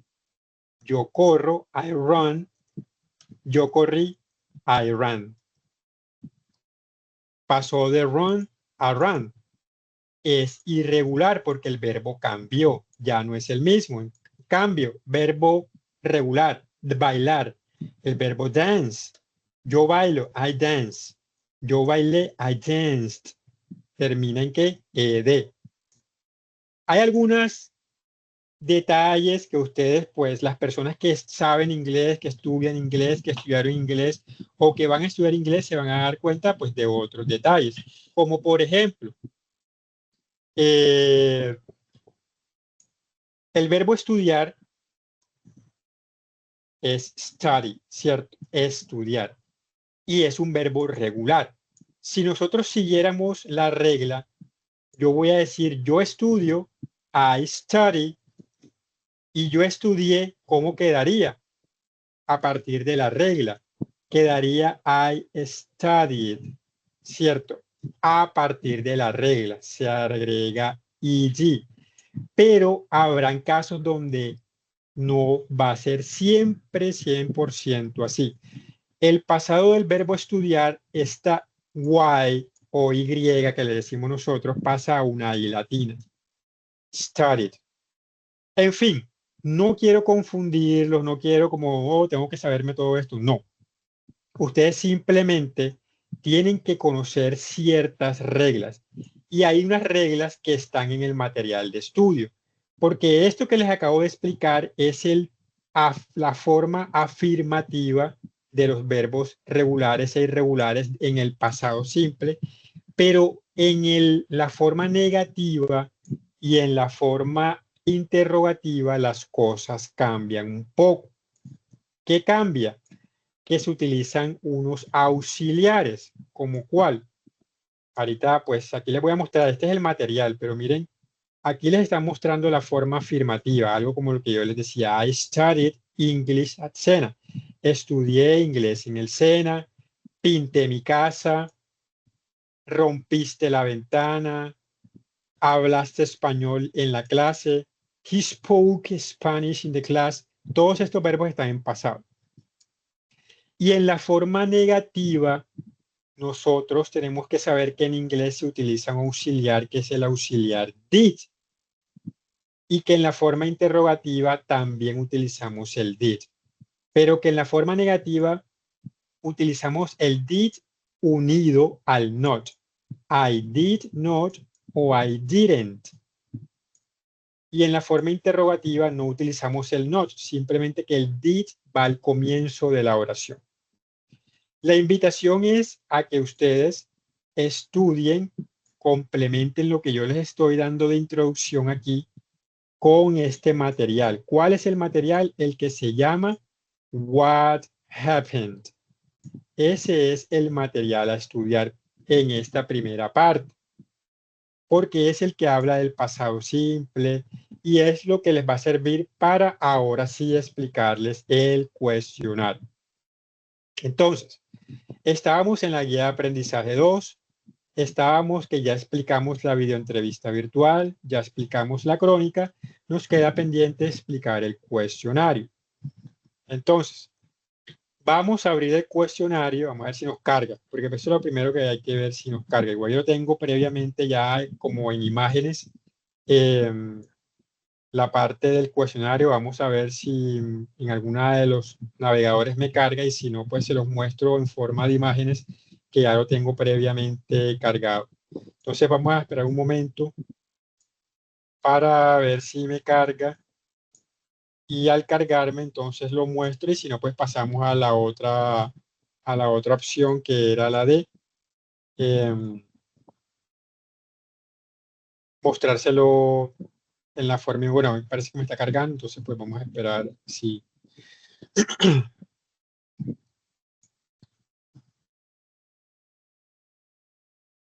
Yo corro, I run. Yo corrí, I ran. Pasó de run a run. Es irregular porque el verbo cambió. Ya no es el mismo. En cambio, verbo regular, bailar. El verbo dance. Yo bailo, I dance. Yo bailé, I danced. Termina en qué? Ed. Hay algunos detalles que ustedes, pues las personas que saben inglés, que estudian inglés, que estudiaron inglés o que van a estudiar inglés se van a dar cuenta pues de otros detalles. Como por ejemplo, el verbo estudiar es study, ¿cierto? Estudiar. Y es un verbo regular. Si nosotros siguiéramos la regla, yo voy a decir yo estudio, I study, y yo estudié, ¿cómo quedaría? A partir de la regla, quedaría I studied, ¿cierto? A partir de la regla se agrega ed, pero habrán casos donde no va a ser siempre 100% así. El pasado del verbo estudiar está y o Y que le decimos nosotros pasa a una I latina. Studied. En fin, no quiero confundirlos, no quiero como, oh, tengo que saberme todo esto. No. Ustedes simplemente tienen que conocer ciertas reglas. Y hay unas reglas que están en el material de estudio. Porque esto que les acabo de explicar es la forma afirmativa de los verbos regulares e irregulares en el pasado simple, pero en la forma negativa y en la forma interrogativa las cosas cambian un poco. ¿Qué cambia? Que se utilizan unos auxiliares, como cuál. Ahorita, pues aquí les voy a mostrar, este es el material, pero miren, aquí les están mostrando la forma afirmativa, algo como lo que yo les decía, I studied English at Sena. Estudié inglés en el Sena, pinté mi casa, rompiste la ventana, hablaste español en la clase, he spoke Spanish in the class. Todos estos verbos están en pasado. Y en la forma negativa, nosotros tenemos que saber que en inglés se utiliza un auxiliar que es el auxiliar did. Y que en la forma interrogativa también utilizamos el did. Pero que en la forma negativa utilizamos el did unido al not. I did not o I didn't. Y en la forma interrogativa no utilizamos el not, simplemente que el did va al comienzo de la oración. La invitación es a que ustedes estudien, complementen lo que yo les estoy dando de introducción aquí con este material. ¿Cuál es el material? El que se llama What Happened. Ese es el material a estudiar en esta primera parte, porque es el que habla del pasado simple y es lo que les va a servir para ahora sí explicarles el cuestionario. Entonces, estábamos en la guía de aprendizaje 2, estábamos que ya explicamos la videoentrevista virtual, ya explicamos la crónica, nos queda pendiente explicar el cuestionario. Entonces, vamos a abrir el cuestionario, vamos a ver si nos carga, porque eso es lo primero que hay que ver si nos carga. Igual yo lo tengo previamente ya como en imágenes, la parte del cuestionario, vamos a ver si en alguna de los navegadores me carga y si no, pues se los muestro en forma de imágenes que ya lo tengo previamente cargado. Entonces vamos a esperar un momento para ver si me carga y al cargarme entonces lo muestro y si no, pues pasamos a la otra opción que era la de mostrárselo en la forma, bueno, me parece que me está cargando, entonces pues vamos a esperar si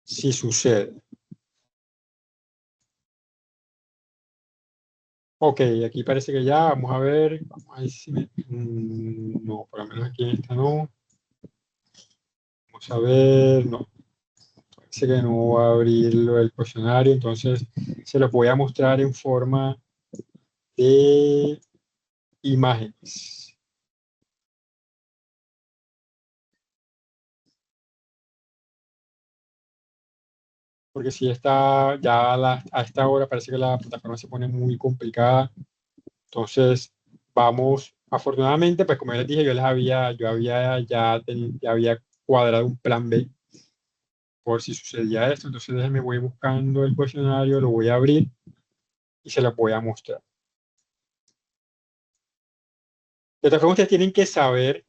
si sucede. Ok, aquí parece que ya, vamos a ver si me, no, por lo menos aquí en esta no. Vamos a ver, no. Parece que no va a abrir el cuestionario, entonces se los voy a mostrar en forma de imágenes. Porque si está ya a esta hora parece que la plataforma se pone muy complicada. Entonces vamos, afortunadamente, pues como les dije, yo había cuadrado un plan B por si sucedía esto. Entonces déjenme, voy buscando el cuestionario, lo voy a abrir y se los voy a mostrar. De todas formas, ustedes tienen que saber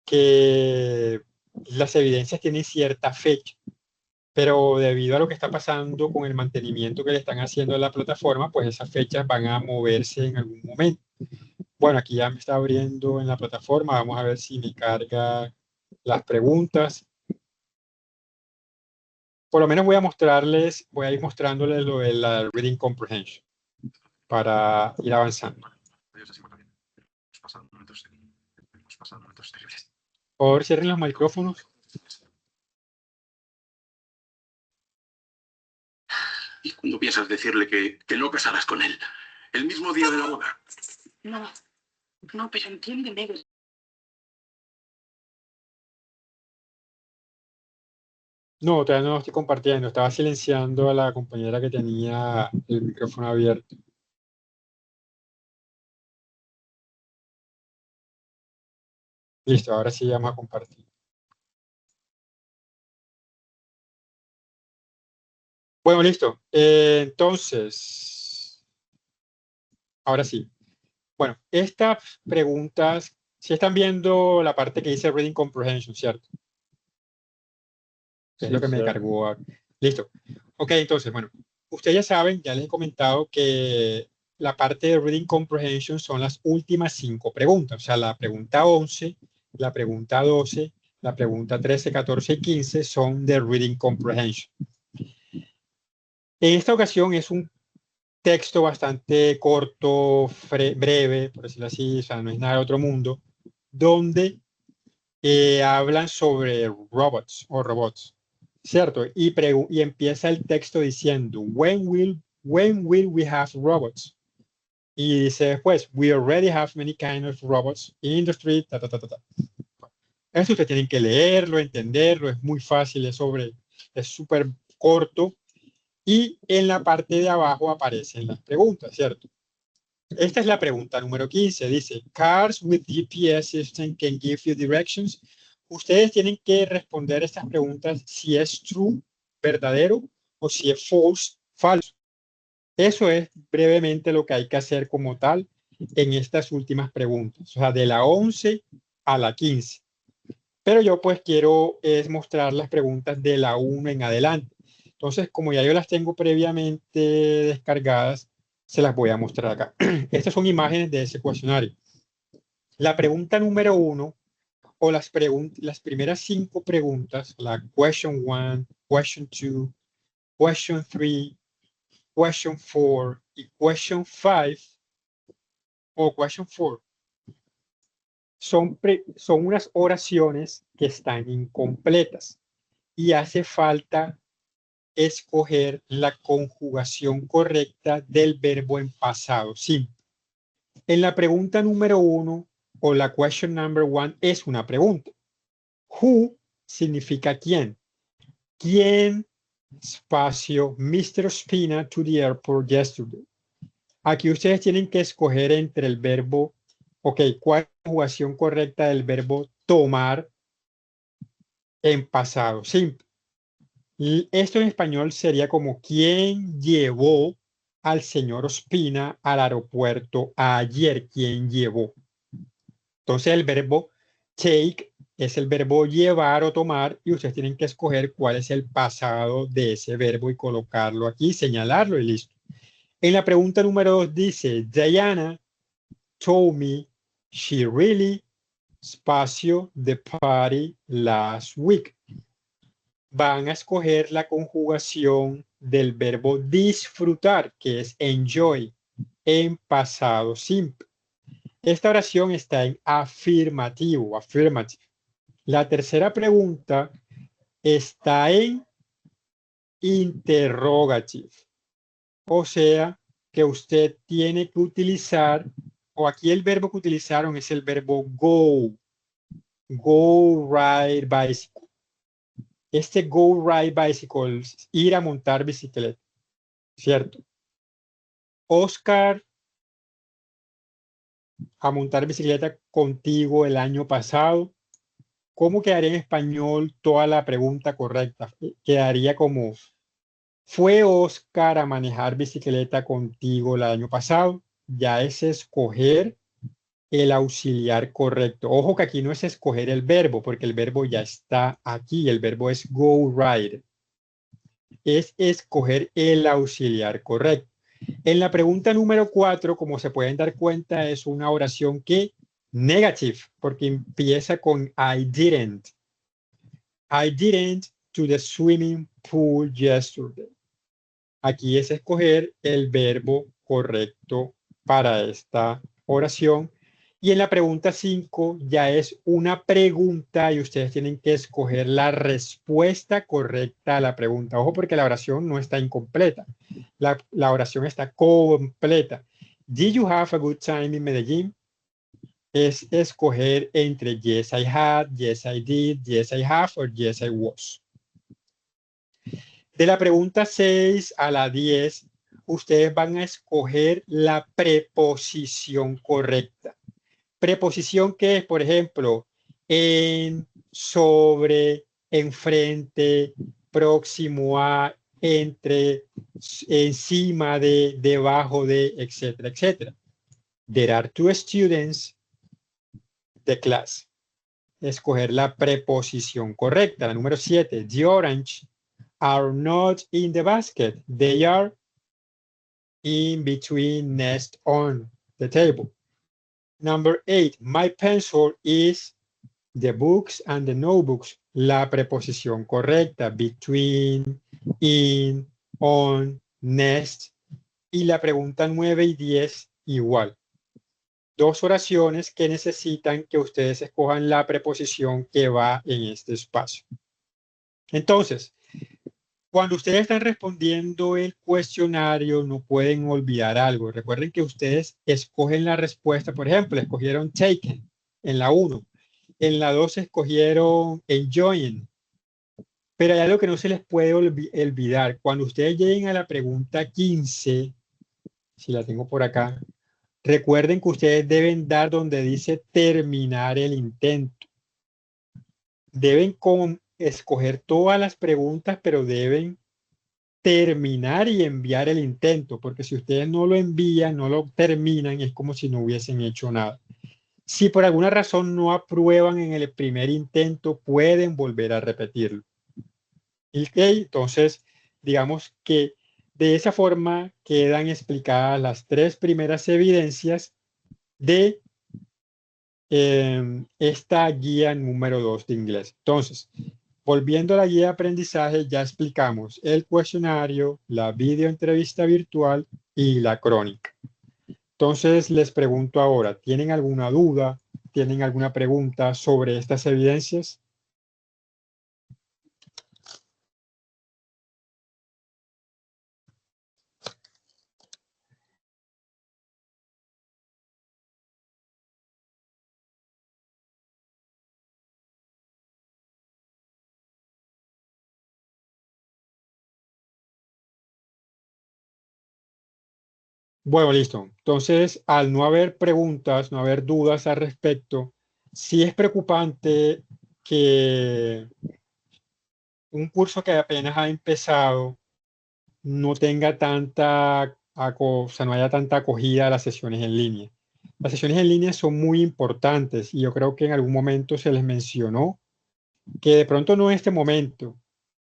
que las evidencias tienen cierta fecha, pero debido a lo que está pasando con el mantenimiento que le están haciendo a la plataforma, pues esas fechas van a moverse en algún momento. Bueno, aquí ya me está abriendo en la plataforma, vamos a ver si me carga las preguntas. Por lo menos voy a ir mostrándoles lo de la Reading Comprehension para ir avanzando. Por favor, cierren los micrófonos. ¿Y cuándo piensas decirle que no casarás con él? ¿El mismo día de la boda? No, pero entiéndeme. No, todavía no lo estoy compartiendo. Estaba silenciando a la compañera que tenía el micrófono abierto. Listo, ahora sí vamos a compartir. Bueno, listo. Entonces, ahora sí. Bueno, estas preguntas, si están viendo la parte que dice Reading Comprehension, ¿cierto? Que es lo que me cargó. Listo. Ok, entonces, bueno, ustedes ya saben, ya les he comentado que la parte de Reading Comprehension son las últimas 5 preguntas. O sea, la pregunta 11, la pregunta 12, la pregunta 13, 14 y 15 son de Reading Comprehension. En esta ocasión es un texto bastante corto, breve, por decirlo así, o sea, no es nada de otro mundo, donde hablan sobre robots o robots, ¿cierto? Y empieza el texto diciendo, when will we have robots? Y dice después, we already have many kinds of robots in the street, ta, ta, ta, ta, ta. Esto ustedes tienen que leerlo, entenderlo, es muy fácil, es súper corto. Y en la parte de abajo aparecen las preguntas, ¿cierto? Esta es la pregunta número 15. Dice, cars with GPS system can give you directions. Ustedes tienen que responder estas preguntas si es true, verdadero, o si es false, falso. Eso es brevemente lo que hay que hacer como tal en estas últimas preguntas, o sea, de la 11 a la 15. Pero yo pues quiero es mostrar las preguntas de la 1 en adelante. Entonces, como ya yo las tengo previamente descargadas, se las voy a mostrar acá. Estas son imágenes de ese cuestionario. La pregunta número 1 o las primeras 5 preguntas, la question 1, question 2, question 3, question 4 y question 5 o question 4 son unas oraciones que están incompletas y hace falta escoger la conjugación correcta del verbo en pasado simple. En la pregunta número 1 o la question number 1 es una pregunta. Who significa quién. ¿Quién? Espacio, Mr. Spina to the airport yesterday. Aquí ustedes tienen que escoger entre el verbo, ok, ¿cuál es la conjugación correcta del verbo tomar en pasado simple? Y esto en español sería como ¿quién llevó al señor Ospina al aeropuerto ayer? ¿Quién llevó? Entonces el verbo take es el verbo llevar o tomar y ustedes tienen que escoger cuál es el pasado de ese verbo y colocarlo aquí, señalarlo y listo. En la pregunta número 2 dice, Diana told me she really espacio the party last week. Van a escoger la conjugación del verbo disfrutar, que es enjoy, en pasado simple. Esta oración está en afirmativo, affirmative. La tercera pregunta está en interrogative. O sea, que usted tiene que utilizar, o aquí el verbo que utilizaron es el verbo go. Go ride bicycle. Este go ride bicycle, ir a montar bicicleta, ¿cierto? Oscar a montar bicicleta contigo el año pasado. ¿Cómo quedaría en español toda la pregunta correcta? Quedaría como, ¿fue Oscar a manejar bicicleta contigo el año pasado? Ya es escoger el auxiliar correcto. Ojo que aquí no es escoger el verbo, porque el verbo ya está aquí. El verbo es go ride. Es escoger el auxiliar correcto. En la pregunta número 4, como se pueden dar cuenta, es una oración que negative, porque empieza con I didn't. I didn't to the swimming pool yesterday. Aquí es escoger el verbo correcto para esta oración. Y en la pregunta 5 ya es una pregunta y ustedes tienen que escoger la respuesta correcta a la pregunta. Ojo porque la oración no está incompleta. La oración está completa. Did you have a good time in Medellín? Es escoger entre yes I had, yes I did, yes I have o yes I was. De la pregunta 6 a la 10, ustedes van a escoger la preposición correcta. Preposición que es, por ejemplo, en, sobre, enfrente, próximo a, entre, encima de, debajo de, etcétera, etcétera. There are two students de class. Escoger la preposición correcta. La número 7, the orange are not in the basket. They are in between next on the table. Number 8, my pencil is the books and the notebooks. La preposición correcta, between, in, on, next. Y la pregunta 9 y 10 igual. Dos oraciones que necesitan que ustedes escojan la preposición que va en este espacio. Entonces, cuando ustedes están respondiendo el cuestionario, no pueden olvidar algo. Recuerden que ustedes escogen la respuesta. Por ejemplo, escogieron taken en la 1. En la 2 escogieron enjoying. Pero hay algo que no se les puede olvidar. Cuando ustedes lleguen a la pregunta 15, si la tengo por acá, recuerden que ustedes deben dar donde dice terminar el intento. Deben escoger todas las preguntas, pero deben terminar y enviar el intento, porque si ustedes no lo envían, no lo terminan, es como si no hubiesen hecho nada. Si por alguna razón no aprueban en el primer intento, pueden volver a repetirlo. ¿Okay? Entonces, digamos que de esa forma quedan explicadas las 3 primeras evidencias de esta guía número 2 de inglés. Entonces, volviendo a la guía de aprendizaje, ya explicamos el cuestionario, la videoentrevista virtual y la crónica. Entonces, les pregunto ahora, ¿tienen alguna duda? ¿Tienen alguna pregunta sobre estas evidencias? Bueno, listo. Entonces, al no haber preguntas, no haber dudas al respecto, sí es preocupante que un curso que apenas ha empezado no tenga o sea, no haya tanta acogida a las sesiones en línea. Las sesiones en línea son muy importantes y yo creo que en algún momento se les mencionó que de pronto no en este momento,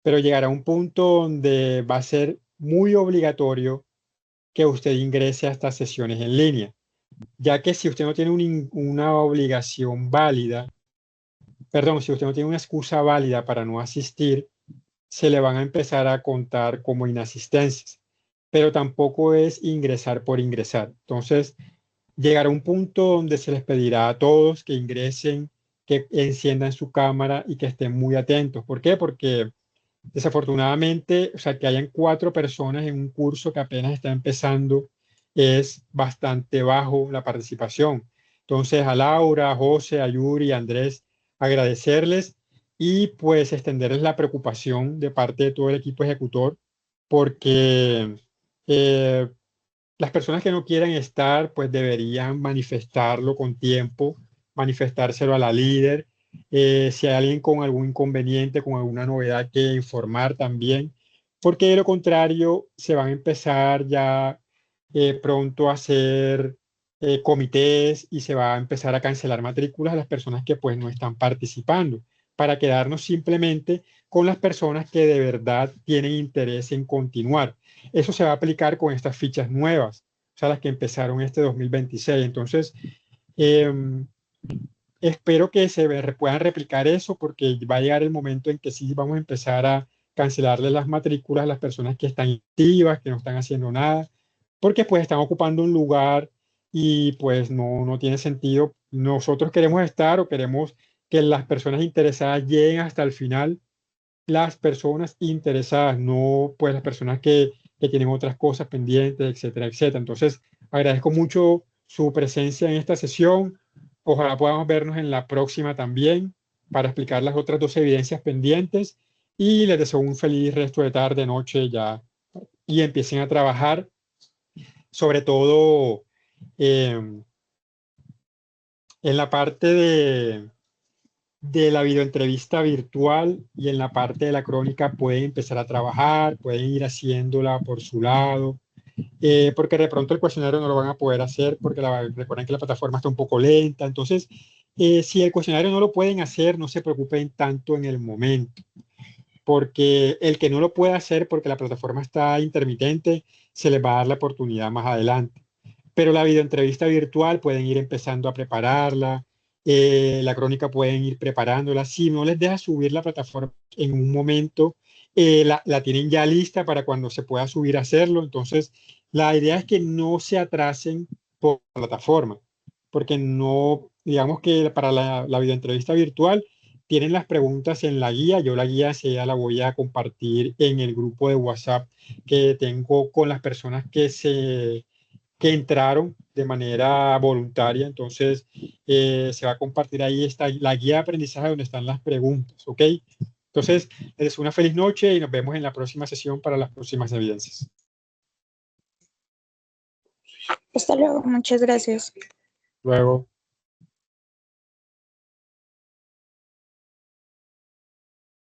pero llegará un punto donde va a ser muy obligatorio que usted ingrese a estas sesiones en línea, ya que si usted no tiene una obligación válida, perdón, si usted no tiene una excusa válida para no asistir, se le van a empezar a contar como inasistencias, pero tampoco es ingresar por ingresar. Entonces, llegará un punto donde se les pedirá a todos que ingresen, que enciendan su cámara y que estén muy atentos. ¿Por qué? Porque desafortunadamente, o sea, que hayan 4 personas en un curso que apenas está empezando es bastante bajo la participación. Entonces, a Laura, a José, a Yuri, a Andrés, agradecerles y pues extenderles la preocupación de parte de todo el equipo ejecutor, porque las personas que no quieran estar, pues deberían manifestarlo con tiempo, manifestárselo a la líder. Si hay alguien con algún inconveniente, con alguna novedad que informar también, porque de lo contrario se van a empezar ya pronto a hacer comités y se va a empezar a cancelar matrículas a las personas que pues no están participando, para quedarnos simplemente con las personas que de verdad tienen interés en continuar. Eso se va a aplicar con estas fichas nuevas, o sea, las que empezaron este 2026. Entonces, espero que puedan replicar eso, porque va a llegar el momento en que sí vamos a empezar a cancelarle las matrículas a las personas que están activas, que no están haciendo nada, porque pues están ocupando un lugar y pues no tiene sentido. Nosotros queremos estar o queremos que las personas interesadas lleguen hasta el final, las personas interesadas, no pues las personas que tienen otras cosas pendientes, etcétera, etcétera. Entonces, agradezco mucho su presencia en esta sesión. Ojalá podamos vernos en la próxima también para explicar las otras 2 evidencias pendientes y les deseo un feliz resto de tarde, noche ya, y empiecen a trabajar, sobre todo en la parte de la videoentrevista virtual y en la parte de la crónica pueden empezar a trabajar, pueden ir haciéndola por su lado, porque de pronto el cuestionario no lo van a poder hacer porque recuerden que la plataforma está un poco lenta. Entonces, si el cuestionario no lo pueden hacer, no se preocupen tanto en el momento, porque el que no lo pueda hacer porque la plataforma está intermitente, se les va a dar la oportunidad más adelante. Pero la videoentrevista virtual pueden ir empezando a prepararla, la crónica pueden ir preparándola. Si no les deja subir la plataforma en un momento, la tienen ya lista para cuando se pueda subir a hacerlo. Entonces, la idea es que no se atrasen por la plataforma, porque no, digamos que para la videoentrevista virtual tienen las preguntas en la guía. Yo la guía ya la voy a compartir en el grupo de WhatsApp que tengo con las personas que entraron de manera voluntaria. Entonces, se va a compartir ahí la guía de aprendizaje donde están las preguntas, ¿ok? Entonces, les deseo una feliz noche y nos vemos en la próxima sesión para las próximas evidencias. Hasta luego, muchas gracias. Luego.